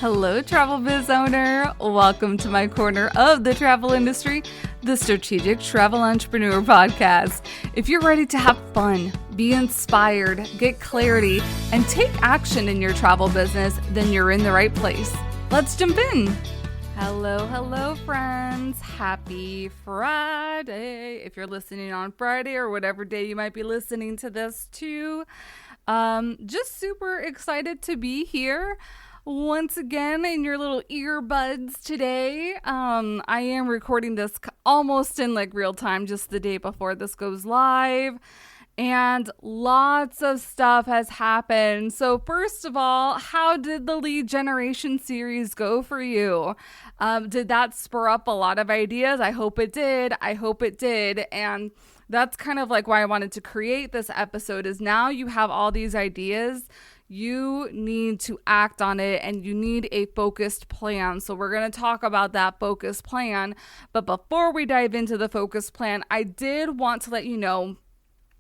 Hello, travel biz owner. Welcome to my corner of the travel industry, the Strategic Travel Entrepreneur Podcast. If you're ready to have fun, be inspired, get clarity, and take action in your travel business, then you're in the right place. Let's jump in. Hello, friends. Happy Friday. If you're listening on Friday or whatever day you might be listening to this too, just super excited to be here once again in your little earbuds today. I am recording this almost in real time, just the day before this goes live. And lots of stuff has happened. So first of all, how did the lead generation series go for you? Did that spur up a lot of ideas? I hope it did. And that's kind of why I wanted to create this episode, is now you have all these ideas. You need to act on it and you need a focused plan. So we're going to talk about that focused plan. But before we dive into the focused plan, I did want to let you know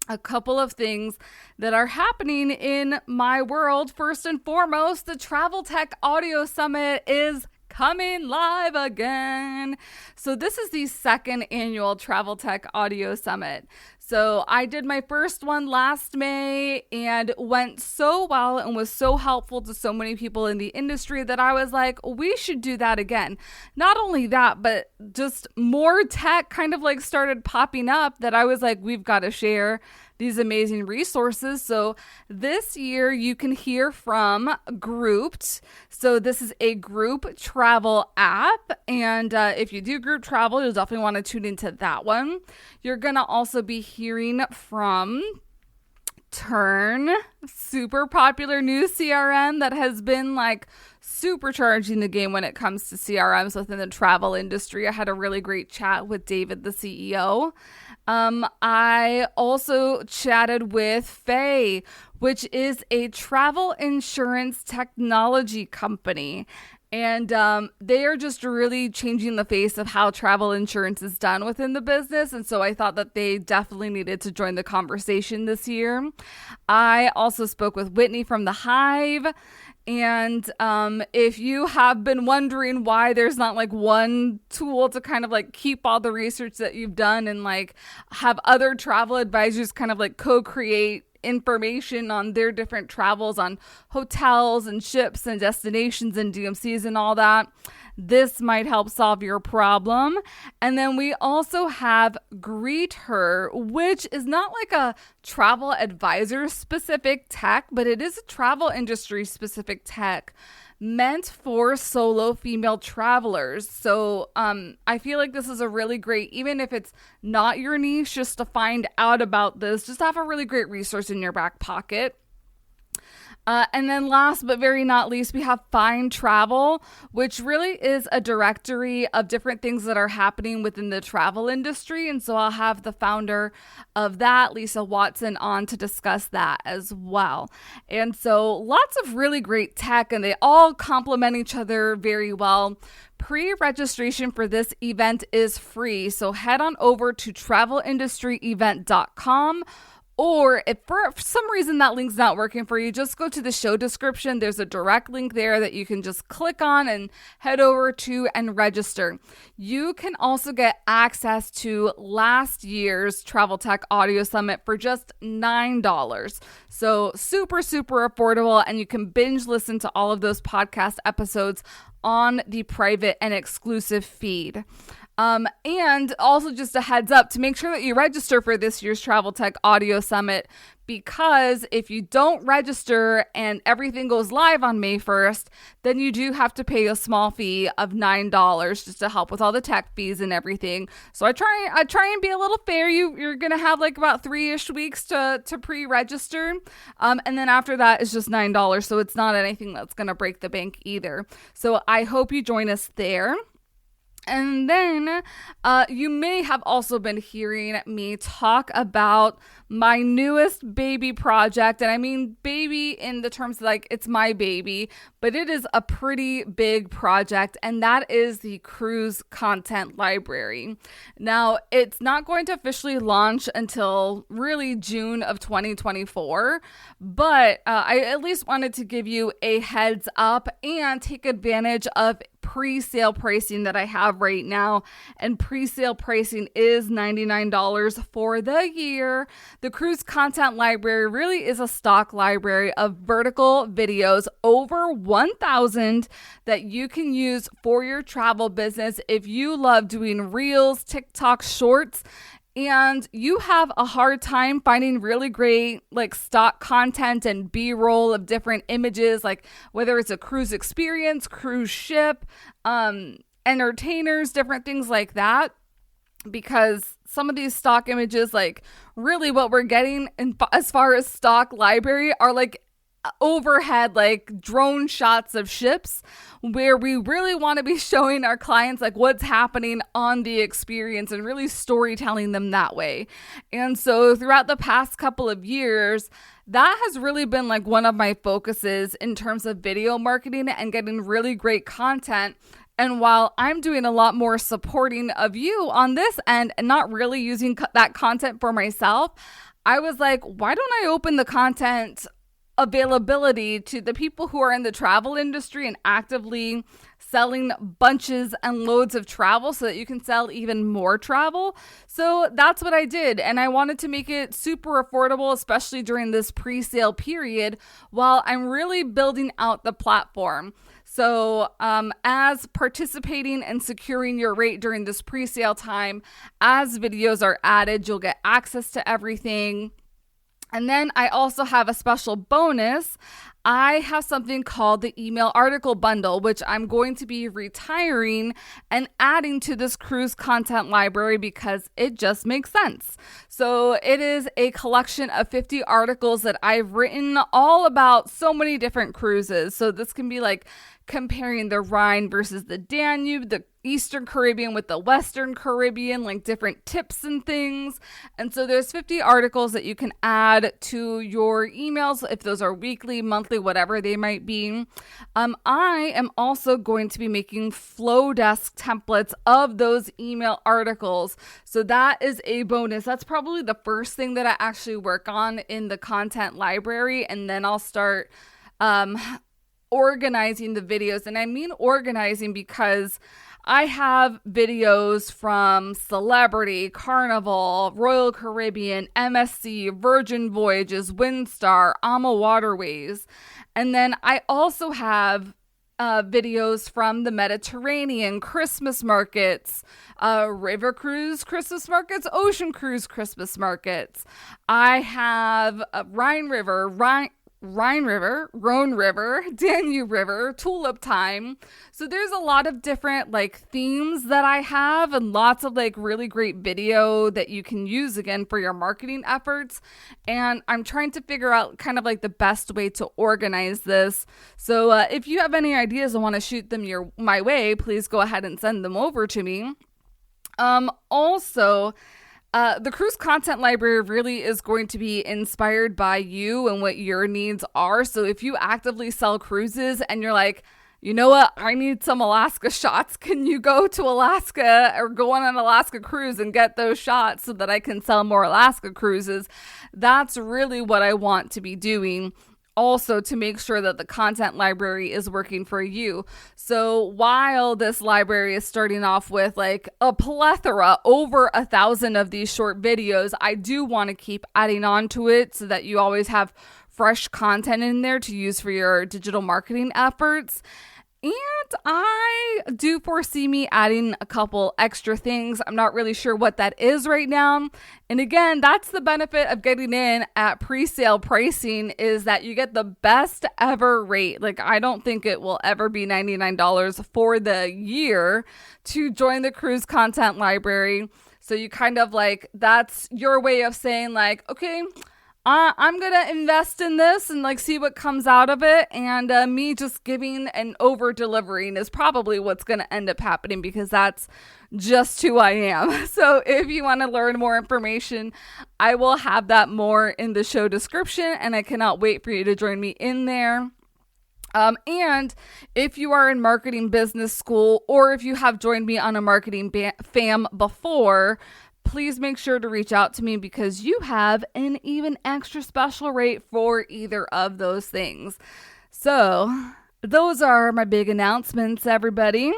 a couple of things that are happening in my world. First and foremost, the Travel Tech Audio Summit is coming live again. So this is the second annual Travel Tech Audio Summit. So I did my first one last May and went so well and was so helpful to so many people in the industry that I was like, we should do that again. Not only that, but just more tech kind of started popping up that I was like, we've got to share these amazing resources. So this year you can hear from Grouped. So this is a group travel app. And if you do group travel, you'll definitely want to tune into that one. You're going to also be hearing from Turn, super popular new CRM that has been supercharging the game when it comes to CRMs within the travel industry. I had a really great chat with David, the CEO. I also chatted with Faye, which is a travel insurance technology company. And they are just really changing the face of how travel insurance is done within the business. And so I thought that they definitely needed to join the conversation this year. I also spoke with Whitney from The Hive. And if you have been wondering why there's not one tool to kind of keep all the research that you've done and have other travel advisors kind of co-create information on their different travels on hotels and ships and destinations and DMCs and all that, this might help solve your problem. And then we also have Greet Her, which is not a travel advisor specific tech, but it is a travel industry specific tech meant for solo female travelers. So I feel like this is a really great, even if it's not your niche, just to find out about this, just have a really great resource in your back pocket. And then last but very not least, we have Find Travel, which really is a directory of different things that are happening within the travel industry. And so I'll have the founder of that, Lisa Watson, on to discuss that as well. And so lots of really great tech, and they all complement each other very well. Pre-registration for this event is free. So head on over to travelindustryevent.com. Or if for some reason that link's not working for you, just go to the show description. There's a direct link there that you can just click on and head over to and register. You can also get access to last year's Travel Tech Audio Summit for just $9. So super, super affordable. And you can binge listen to all of those podcast episodes on the private and exclusive feed. And also just a heads up to make sure that you register for this year's Travel Tech Audio Summit, because if you don't register and everything goes live on May 1st, then you do have to pay a small fee of $9 just to help with all the tech fees and everything. So I try and be a little fair. You're going to have about 3-ish weeks to pre-register. And then after that, it's just $9. So it's not anything that's going to break the bank either. So I hope you join us there. And then you may have also been hearing me talk about my newest baby project. And I mean baby in the terms of like it's my baby, but it is a pretty big project. And that is the cruise content library. Now, it's not going to officially launch until really June of 2024. But I at least wanted to give you a heads up and take advantage of pre-sale pricing that I have right now. And pre-sale pricing is $99 for the year. The Cruise Content Library really is a stock library of vertical videos, over 1,000, that you can use for your travel business. If you love doing reels, TikTok shorts, and you have a hard time finding really great like stock content and B-roll of different images, like whether it's a cruise experience, cruise ship, entertainers, different things like that, because some of these stock images, like really what we're getting as far as stock library are like overhead like drone shots of ships, where we really want to be showing our clients like what's happening on the experience and really storytelling them that way. And so throughout the past couple of years, that has really been like one of my focuses in terms of video marketing and getting really great content. And while I'm doing a lot more supporting of you on this end and not really using that content for myself, I was like, why don't I open the content availability to the people who are in the travel industry and actively selling bunches and loads of travel so that you can sell even more travel? So that's what I did. And I wanted to make it super affordable, especially during this pre-sale period while I'm really building out the platform. So as participating and securing your rate during this pre-sale time, as videos are added, you'll get access to everything. And then I also have a special bonus. I have something called the email article bundle, which I'm going to be retiring and adding to this cruise content library because it just makes sense. So it is a collection of 50 articles that I've written all about so many different cruises. So this can be like comparing the Rhine versus the Danube, the Eastern Caribbean with the Western Caribbean, like different tips and things. And so there's 50 articles that you can add to your emails if those are weekly, monthly, whatever they might be. I am also going to be making flow desk templates of those email articles. So that is a bonus. That's probably the first thing that I actually work on in the content library. And then I'll start organizing the videos. And I mean organizing because I have videos from Celebrity, Carnival, Royal Caribbean, MSC, Virgin Voyages, Windstar, AMA Waterways. And then I also have videos from the Mediterranean, Christmas markets, river cruise Christmas markets, ocean cruise Christmas markets. I have Rhine River, Rhone River, Danube River, Tulip Time. So there's a lot of different like themes that I have and lots of like really great video that you can use again for your marketing efforts. And I'm trying to figure out kind of like the best way to organize this. So if you have any ideas and want to shoot them my way, please go ahead and send them over to me. Also, the cruise content library really is going to be inspired by you and what your needs are. So if you actively sell cruises and you're like, you know what, I need some Alaska shots. Can you go to Alaska or go on an Alaska cruise and get those shots so that I can sell more Alaska cruises? That's really what I want to be doing. Also to make sure that the content library is working for you. So while this library is starting off with like a plethora, over 1,000 of these short videos, I do want to keep adding on to it so that you always have fresh content in there to use for your digital marketing efforts. And I do foresee me adding a couple extra things. I'm not really sure what that is right now. And again, that's the benefit of getting in at pre-sale pricing, is that you get the best ever rate. Like, I don't think it will ever be $99 for the year to join the cruise content library. So you kind of like, that's your way of saying like, okay, I'm going to invest in this and like see what comes out of it. And me just giving and over delivering is probably what's going to end up happening, because that's just who I am. So if you want to learn more information, I will have that more in the show description, and I cannot wait for you to join me in there. And if you are in marketing business school, or if you have joined me on a marketing fam before, please make sure to reach out to me, because you have an even extra special rate for either of those things. So those are my big announcements, everybody.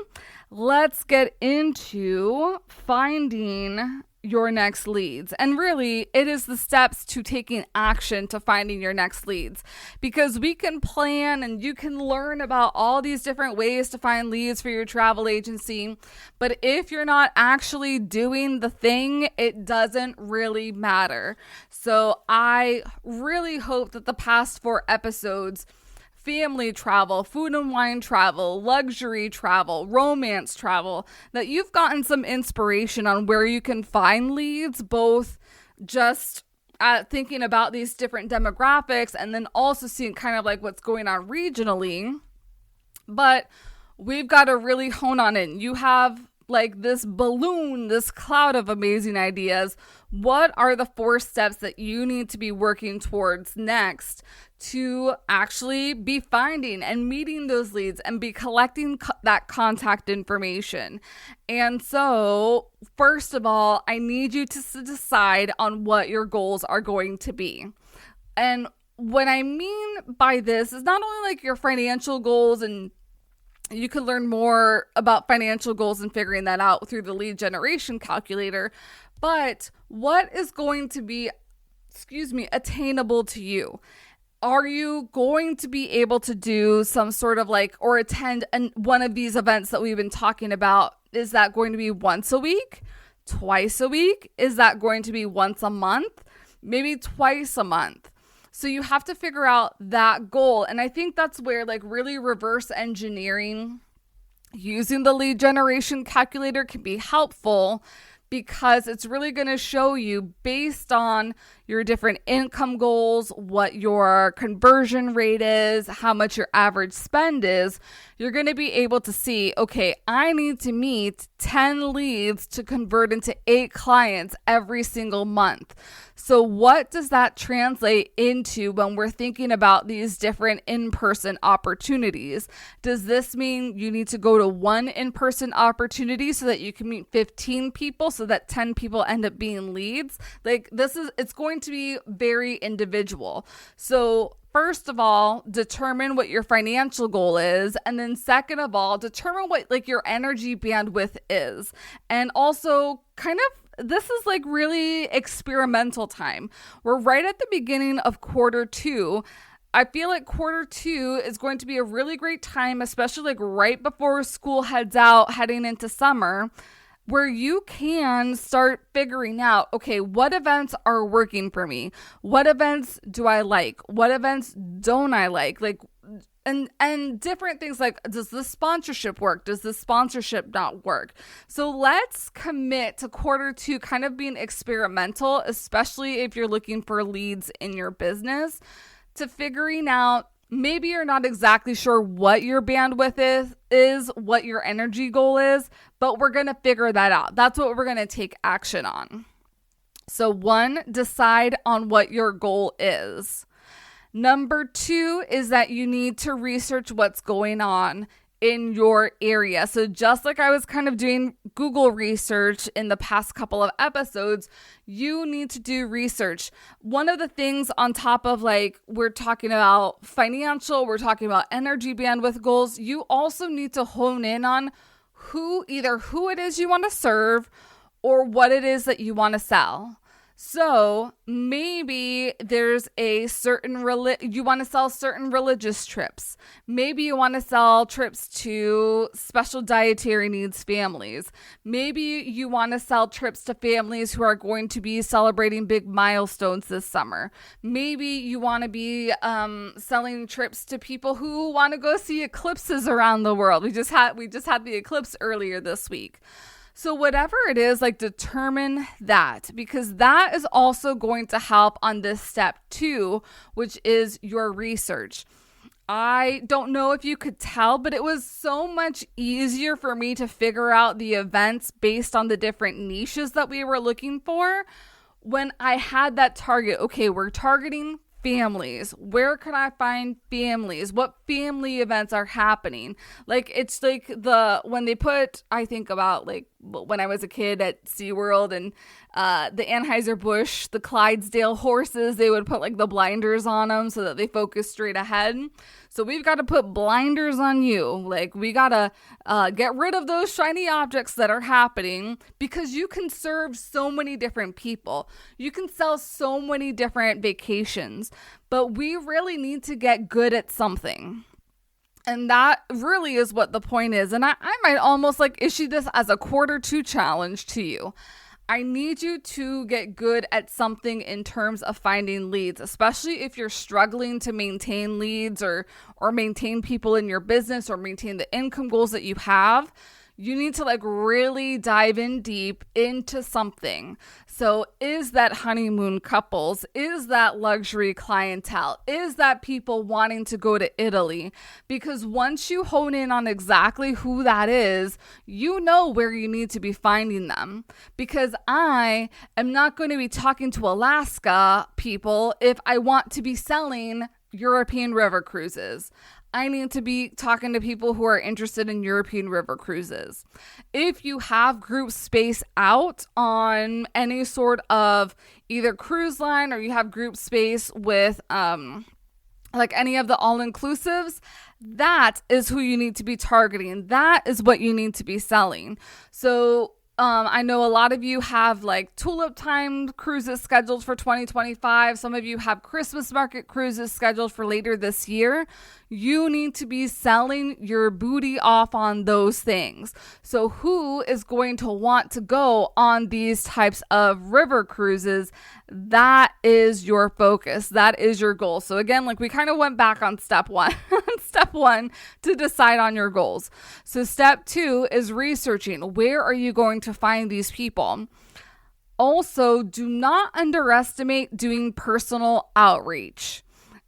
Let's get into finding your next leads. And really, it is the steps to taking action to finding your next leads, because we can plan and you can learn about all these different ways to find leads for your travel agency. But if you're not actually doing the thing, it doesn't really matter. So I really hope that the past 4 episodes, family travel, food and wine travel, luxury travel, romance travel, that you've gotten some inspiration on where you can find leads, both just thinking about these different demographics and then also seeing kind of like what's going on regionally. But we've got to really hone on it. You have like this balloon, this cloud of amazing ideas. What are the 4 steps that you need to be working towards next to actually be finding and meeting those leads and be collecting that contact information? And so, first of all, I need you to decide on what your goals are going to be. And what I mean by this is not only like your financial goals, and you can learn more about financial goals and figuring that out through the lead generation calculator, but what is going to be, attainable to you? Are you going to be able to do some sort of like, or attend one of these events that we've been talking about? Is that going to be once a week, twice a week? Is that going to be once a month? Maybe twice a month? So you have to figure out that goal. And I think that's where like really reverse engineering using the lead generation calculator can be helpful, because it's really going to show you based on your different income goals, what your conversion rate is, how much your average spend is. You're going to be able to see, okay, I need to meet 10 leads to convert into 8 clients every single month. So what does that translate into when we're thinking about these different in-person opportunities? Does this mean you need to go to one in-person opportunity so that you can meet 15 people so that 10 people end up being leads? Like it's going to be very individual. So first of all, determine what your financial goal is. And then second of all, determine what like your energy bandwidth is. And also kind of, this is like really experimental time. We're right at the beginning of Q2. I feel like Q2 is going to be a really great time, especially like right before school heads out, heading into summer, where you can start figuring out, okay, what events are working for me? What events do I like? What events don't I like? Like, and different things like, does this sponsorship work? Does this sponsorship not work? So let's commit to Q2 kind of being experimental, especially if you're looking for leads in your business, to figuring out, maybe you're not exactly sure what your bandwidth is, what your energy goal is, but we're going to figure that out. That's what we're going to take action on. So 1, decide on what your goal is. Number 2 is that you need to research what's going on in your area. So just like I was kind of doing Google research in the past couple of episodes, you need to do research. One of the things on top of like, we're talking about financial, we're talking about energy bandwidth goals, you also need to hone in on either who it is you want to serve or what it is that you want to sell. So maybe there's a certain, you want to sell certain religious trips. Maybe you want to sell trips to special dietary needs families. Maybe you want to sell trips to families who are going to be celebrating big milestones this summer. Maybe you want to be selling trips to people who want to go see eclipses around the world. We just had the eclipse earlier this week. So whatever it is, like determine that, because that is also going to help on this step 2, which is your research. I don't know if you could tell, but it was so much easier for me to figure out the events based on the different niches that we were looking for when I had that target. Okay, we're targeting families. Where can I find families? What family events are happening? Like, it's like when they put, I think about like when I was a kid at SeaWorld and the Anheuser-Busch, the Clydesdale horses, they would put like the blinders on them so that they focus straight ahead. So we've got to put blinders on you. Like, we got to get rid of those shiny objects that are happening, because you can serve so many different people. You can sell so many different vacations, but we really need to get good at something. And that really is what the point is. And I might almost like issue this as a Q2 challenge to you. I need you to get good at something in terms of finding leads, especially if you're struggling to maintain leads or maintain people in your business or maintain the income goals that you have. You need to like really dive in deep into something. So is that honeymoon couples? Is that luxury clientele? Is that people wanting to go to Italy? Because once you hone in on exactly who that is, you know where you need to be finding them. Because I am not going to be talking to Alaska people if I want to be selling European river cruises. I need to be talking to people who are interested in European river cruises. If you have group space out on any sort of either cruise line, or you have group space with like any of the all-inclusives, that is who you need to be targeting. That is what you need to be selling. So I know a lot of you have like tulip time cruises scheduled for 2025. Some of you have Christmas market cruises scheduled for later this year. You need to be selling your booty off on those things. So who is going to want to go on these types of river cruises? That is your focus. That is your goal. So again, like we kind of went back on step 1, step 1 to decide on your goals. So step 2 is researching. Where are you going to find these people? Also, do not underestimate doing personal outreach.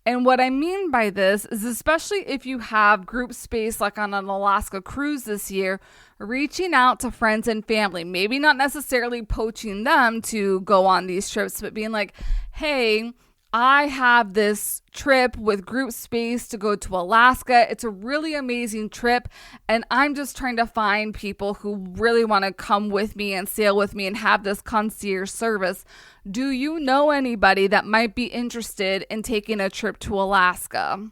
And what I mean by this is, especially if you have group space like on an Alaska cruise this year, reaching out to friends and family, maybe not necessarily poaching them to go on these trips, but being like, hey, I have this trip with group space to go to Alaska. It's a really amazing trip, and I'm just trying to find people who really want to come with me and sail with me and have this concierge service. Do you know anybody that might be interested in taking a trip to Alaska?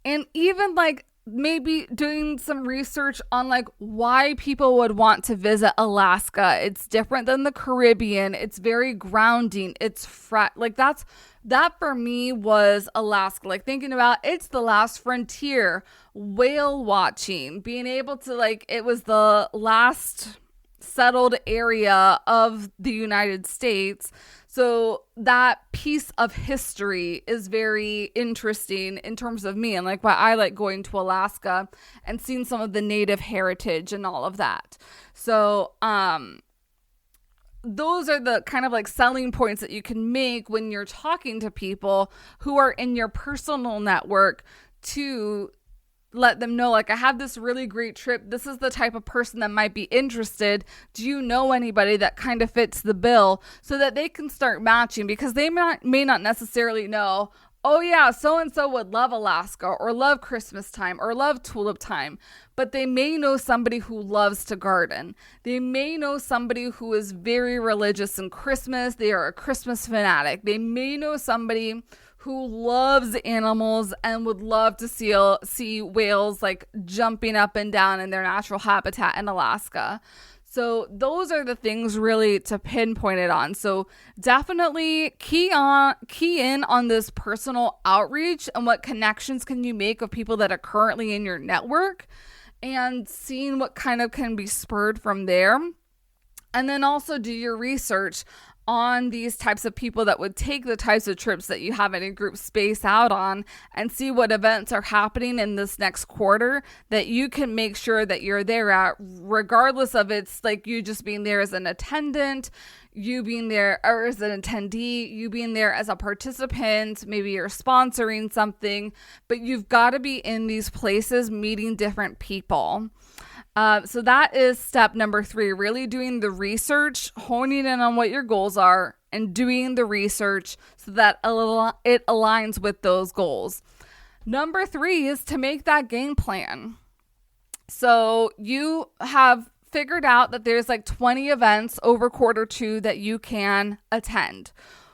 And even like maybe doing some research on like why people would want to visit Alaska. It's different than the Caribbean. It's very grounding. It's like that for me was Alaska. Like thinking about it's the last frontier, whale watching, being able to like, it was the last settled area of the United States. So that piece of history is very interesting in terms of me and like why I like going to Alaska and seeing some of the native heritage and all of that. So those are the kind of like selling points that you can make when you're talking to people who are in your personal network to let them know, like, I have this really great trip. This is the type of person that might be interested. Do you know anybody that kind of fits the bill, so that they can start matching? Because they may not necessarily know, oh yeah, so-and-so would love Alaska or love Christmas time or love tulip time. But they may know somebody who loves to garden. They may know somebody who is very religious in Christmas. They are a Christmas fanatic. They may know somebody who loves animals and would love to see whales like jumping up and down in their natural habitat in Alaska. So those are the things really to pinpoint it on. So definitely key in on this personal outreach and what connections can you make of people that are currently in your network, and seeing what kind of can be spurred from there. And then also do your research on these types of people that would take the types of trips that you have in a group space out on, and see what events are happening in this next quarter that you can make sure that you're there at, regardless of it's like you just being there as an attendant, you being there or as an attendee, you being there as a participant, maybe you're sponsoring something, but you've got to be in these places meeting different people. So that is step number 3, really doing the research, honing in on what your goals are, and doing the research so that it aligns with those goals. Number 3 is to make that game plan. So you have figured out that there's like 20 events over quarter 2 that you can attend.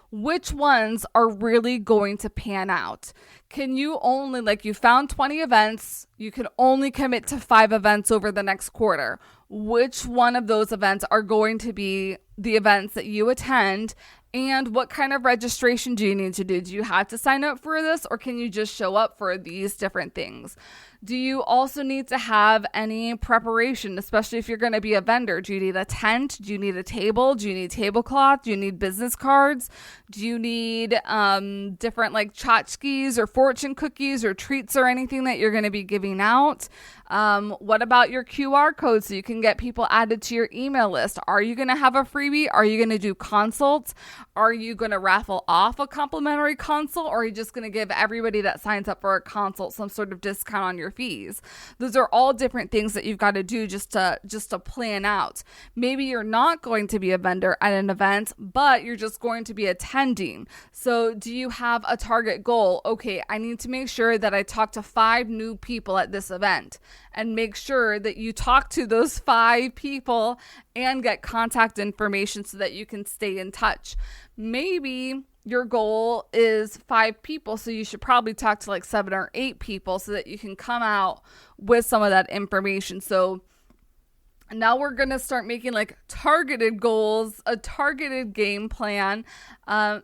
Which ones are really going to pan out? Can you only, like, you found 20 events, you can only commit to 5 events over the next quarter. Which one of those events are going to be the events that you attend? And what kind of registration do you need to do? Do you have to sign up for this, or can you just show up for these different things? Do you also need to have any preparation, especially if you're going to be a vendor? Do you need a tent? Do you need a table? Do you need tablecloth? Do you need business cards? Do you need different like tchotchkes or fortune cookies or treats or anything that you're going to be giving out? What about your QR code so you can get people added to your email list? Are you going to have a freebie? Are you going to do consults? Are you going to raffle off a complimentary consult? Or are you just going to give everybody that signs up for a consult some sort of discount on your fees? Those are all different things that you've got to do just to plan out. Maybe you're not going to be a vendor at an event, but you're just going to be attending. So do you have a target goal? Okay, I need to make sure that I talk to 5 new people at this event, and make sure that you talk to those 5 people and get contact information so that you can stay in touch. Maybe your goal is 5 people, so you should probably talk to like 7 or 8 people so that you can come out with some of that information. So now we're going to start making like targeted goals, a targeted game plan.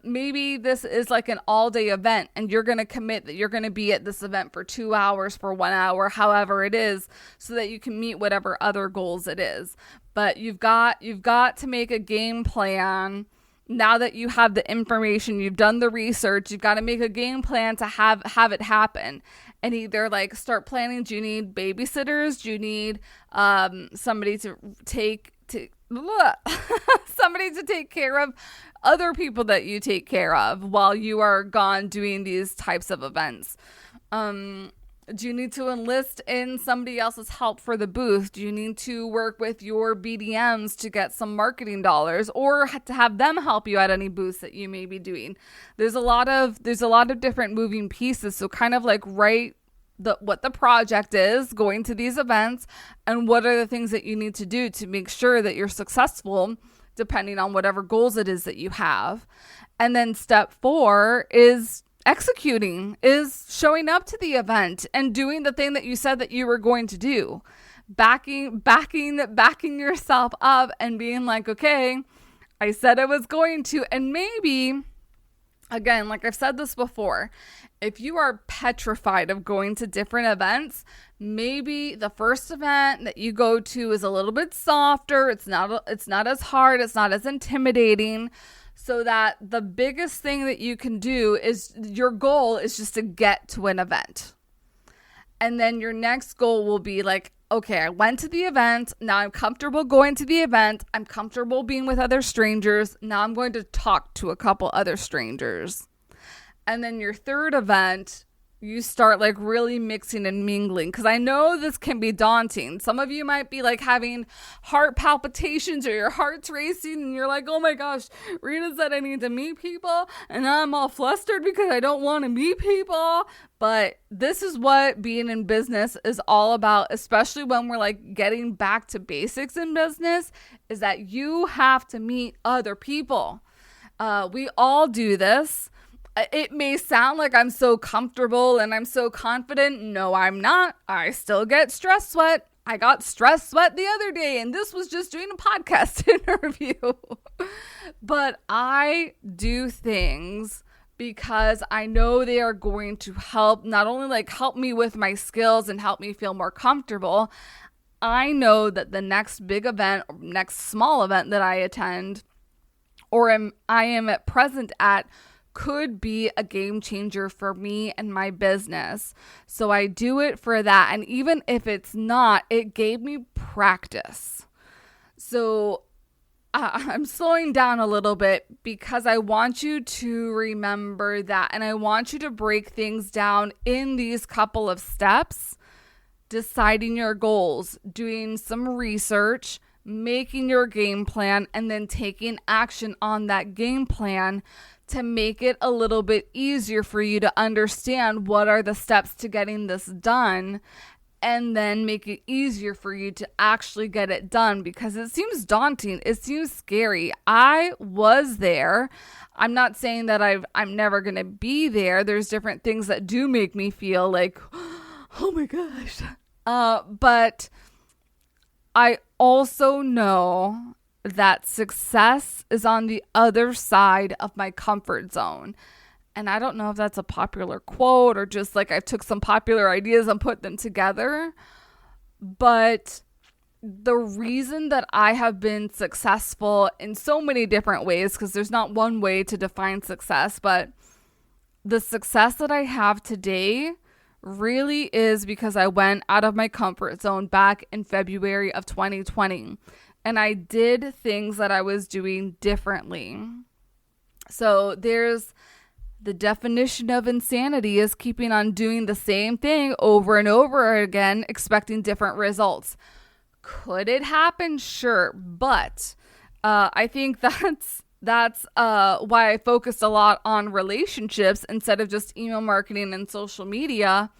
Maybe this is like an all-day event, and you're going to commit that you're going to be at this event for 2 hours, for 1 hour, however it is, so that you can meet whatever other goals it is. But you've got to make a game plan. Now that you have the information, you've done the research, you've got to make a game plan to have it happen. And either like start planning, do you need babysitters? Do you need somebody to take somebody to take care of other people that you take care of while you are gone doing these types of events? Do you need to enlist in somebody else's help for the booth? Do you need to work with your BDMs to get some marketing dollars, or to have them help you at any booths that you may be doing? There's a lot of different moving pieces. So kind of like write what the project is going to these events, and what are the things that you need to do to make sure that you're successful depending on whatever goals it is that you have. And then step 4 is executing, is showing up to the event and doing the thing that you said that you were going to do. Backing yourself up and being like, okay, I said I was going to. And maybe, again, like I've said this before, if you are petrified of going to different events, maybe the first event that you go to is a little bit softer. It's not as hard. It's not as intimidating. So that the biggest thing that you can do is, your goal is just to get to an event. And then your next goal will be like, okay, I went to the event. Now I'm comfortable going to the event. I'm comfortable being with other strangers. Now I'm going to talk to a couple other strangers. And then your third event, you start like really mixing and mingling, because I know this can be daunting. Some of you might be like having heart palpitations, or your heart's racing, and you're like, oh my gosh, Rita said I need to meet people, and I'm all flustered because I don't want to meet people. But this is what being in business is all about, especially when we're like getting back to basics in business, is that you have to meet other people. We all do this. It may sound like I'm so comfortable and I'm so confident. No, I'm not. I still get stress sweat. I got stress sweat the other day, and this was just doing a podcast interview. But I do things because I know they are going to help, not only like help me with my skills and help me feel more comfortable. I know that the next big event, or next small event that I attend, I am at present at could be a game changer for me and my business. So I do it for that. And even if it's not, it gave me practice. So I'm slowing down a little bit because I want you to remember that. And I want you to break things down in these couple of steps: deciding your goals, doing some research, making your game plan, and then taking action on that game plan to make it a little bit easier for you to understand what are the steps to getting this done, and then make it easier for you to actually get it done, because it seems daunting. It seems scary. I was there. I'm not saying that I'm never going to be there. There's different things that do make me feel like, oh my gosh. But I also know that success is on the other side of my comfort zone. And I don't know if that's a popular quote or just like I took some popular ideas and put them together. But the reason that I have been successful in so many different ways, because there's not one way to define success, but the success that I have today really is because I went out of my comfort zone back in February of 2020. And I did things that I was doing differently. So there's the definition of insanity is keeping on doing the same thing over and over again, expecting different results. Could it happen? Sure. But I think that's why I focused a lot on relationships instead of just email marketing and social media,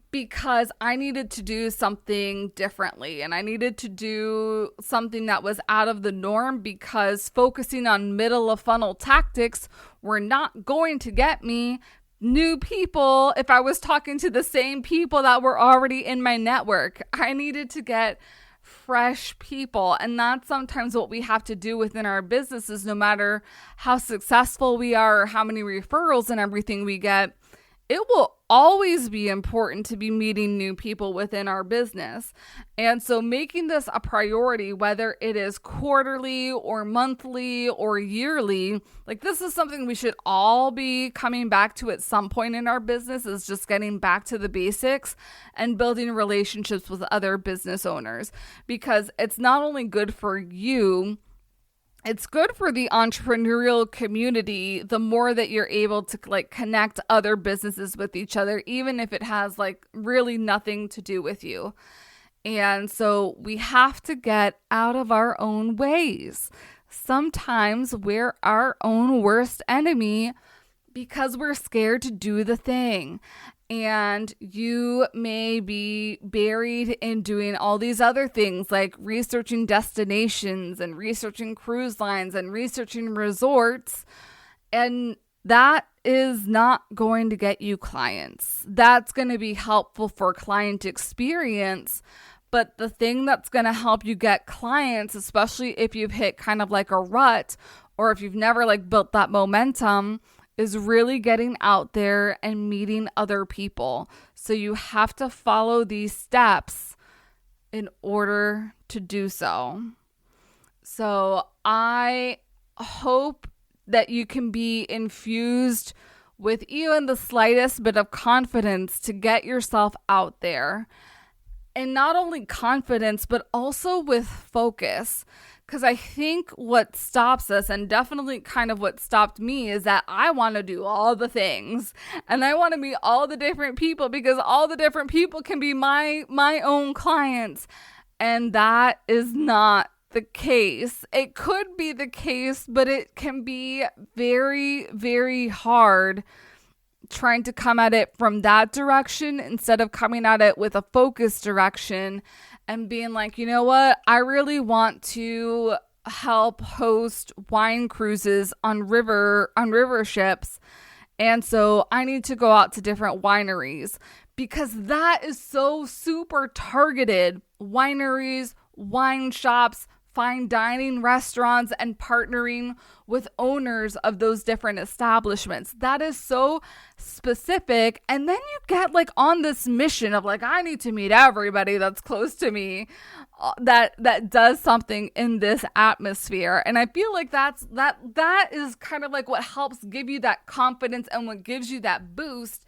because I needed to do something differently and I needed to do something that was out of the norm, because focusing on middle of funnel tactics were not going to get me new people if I was talking to the same people that were already in my network. I needed to get fresh people. And that's sometimes what we have to do within our businesses, no matter how successful we are or how many referrals and everything we get. It will always be important to be meeting new people within our business. And so making this a priority, whether it is quarterly or monthly or yearly, like this is something we should all be coming back to at some point in our business, is just getting back to the basics and building relationships with other business owners, because it's not only good for you, it's good for the entrepreneurial community the more that you're able to like connect other businesses with each other, even if it has like really nothing to do with you. And so we have to get out of our own ways. Sometimes we're our own worst enemy because we're scared to do the thing. And you may be buried in doing all these other things like researching destinations and researching cruise lines and researching resorts. And that is not going to get you clients. That's going to be helpful for client experience. But the thing that's going to help you get clients, especially if you've hit kind of like a rut or if you've never like built that momentum, is really getting out there and meeting other people. So you have to follow these steps in order to do so. So I hope that you can be infused with even the slightest bit of confidence to get yourself out there. And not only confidence, but also with focus. Because I think what stops us, and definitely kind of what stopped me, is that I want to do all the things. And I want to meet all the different people, because all the different people can be my own clients. And that is not the case. It could be the case, but it can be very, very hard trying to come at it from that direction instead of coming at it with a focused direction and being like, you know what, I really want to help host wine cruises on river ships. And so I need to go out to different wineries, because that is so super targeted. Wineries, wine shops, fine dining restaurants and partnering with owners of those different establishments. That is so specific. And then you get like on this mission of like, I need to meet everybody that's close to me that does something in this atmosphere. And I feel like that is kind of like what helps give you that confidence, and what gives you that boost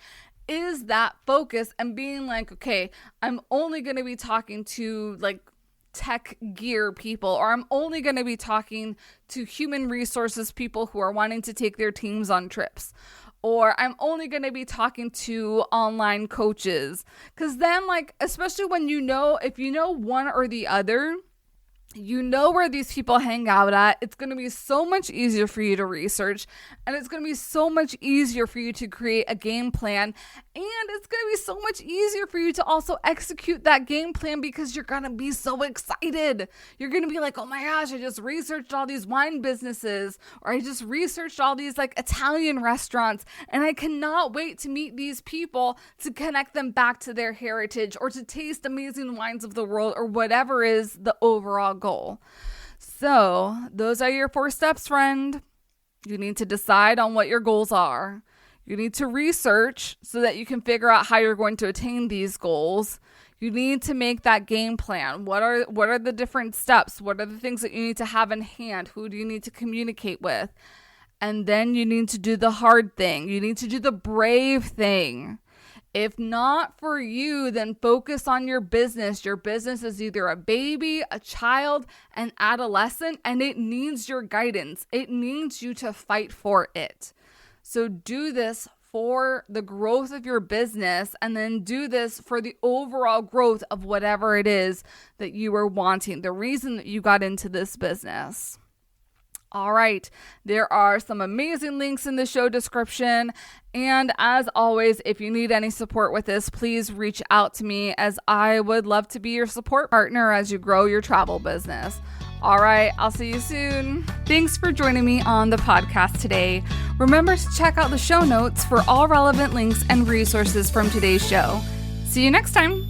is that focus and being like, okay, I'm only going to be talking to like tech gear people, or I'm only going to be talking to human resources people who are wanting to take their teams on trips, or I'm only going to be talking to online coaches. Because then, like, especially when if you know one or the other, you know where these people hang out at, it's going to be so much easier for you to research, and it's going to be so much easier for you to create a game plan, and it's going to be so much easier for you to also execute that game plan, because you're going to be so excited. You're going to be like, oh my gosh, I just researched all these wine businesses, or I just researched all these like Italian restaurants, and I cannot wait to meet these people to connect them back to their heritage, or to taste amazing wines of the world, or whatever is the overall goal. So those are your 4 steps, friend. You need to decide on what your goals are. You need to research so that you can figure out how you're going to attain these goals. You need to make that game plan. What are the different steps? What are the things that you need to have in hand? Who do you need to communicate with? And then you need to do the hard thing. You need to do the brave thing. If not for you, then focus on your business. Your business is either a baby, a child, an adolescent, and it needs your guidance. It needs you to fight for it. So do this for the growth of your business, and then do this for the overall growth of whatever it is that you are wanting, the reason that you got into this business. All right, there are some amazing links in the show description. And as always, if you need any support with this, please reach out to me, as I would love to be your support partner as you grow your travel business. All right, I'll see you soon. Thanks for joining me on the podcast today. Remember to check out the show notes for all relevant links and resources from today's show. See you next time.